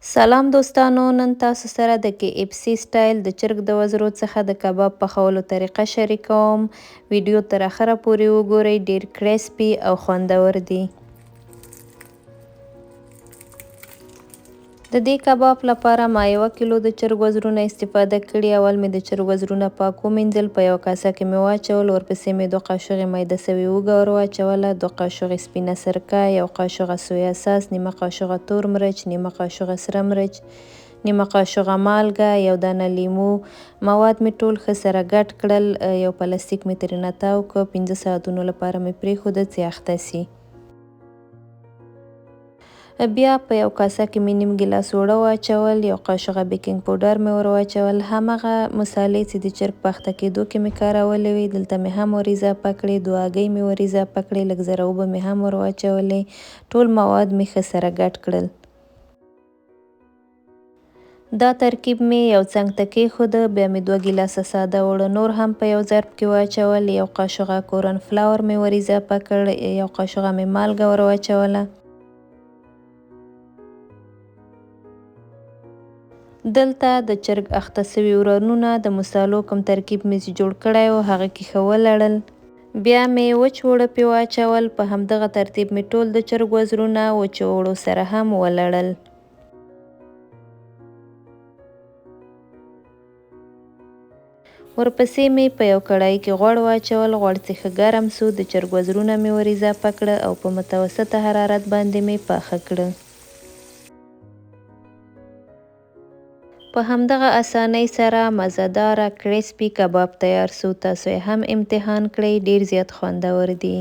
سلام دوستانو، نن تاسو سره د KFC سټایل د چرګ د وزرو څخه د کباب پخولو طریقه شریکوم. ویډیو تر اخره پورې وګورئ، ډیر کریسپي او خوندور دی. د دې کباب لپاره ما 1 کیلو د چرګ وزرونه استفاده کړي. اول مې د چرګ وزرونه پاک ومینځل، په یو کاسه کې مې واچول، ورپسې مې 2 قاشغې میده سوي اوږه ور واچوله، 2 قاشغې سپینه سرکه، 1 قاشغه سویا ساس، نیمه قاشغه تور مرچ، نیمه قاشغه سره مرچ، نیمه قاشغه مالګه، 1 دانه لیمو. مواد مې ټول ښه سره ګډ کړل، یو پلاستیک مې ترېنه تاو کړ، 15 ساعتونو لپاره مې پرېښوده چې یخته سي. بیا په یو کاسه کې مې نیم ګیلاس اوړه واچول، 1 قاشغه بیکینګ پوډر مې ور واچول، همغه مسالې چې د چرګ پخته کېدو کې مې کارولې وې دلته مې هم ور اضافه کړې، 2 هګۍ مې ور اضافه کړې، لږ زره اوبه مې هم ور واچولې. ټول مواد مې ښه سره ګډ کړل. دا ترکیب مې یو څنګ ته کېښوده، بیا مې 2 ګیلاسه ساده اوړه نور هم په یو ظرف کې واچول، 1 قاشغه کورن فلاور مې ور اضافه کړ، 1 قاشغه مې مالګه ور واچوله. دلته د چرګ اخته سوي ورانونه د مصالو کوم ترکیب مې چې جوړ کړی و هغه کې ښه ولړل. بیا مې وچ اوړه پې واچول، په همدغه ترتیب مې ټول د چرګ وزرونه وچو اوړو سره هم ولړل. ورپسې مې په یو کړايي کې غوړ واچول، غوړ چې ښه ګرم سو د چرګ وزرونه مې ور اضافه کړه او په متوسطه حرارت باندې مې پاخه کړه. په همدغه اسانۍ سره مزهداره کریسپي کباب تیار سو. تاسو یې هم امتحان کړئ، ډیر زیات خوندور دی.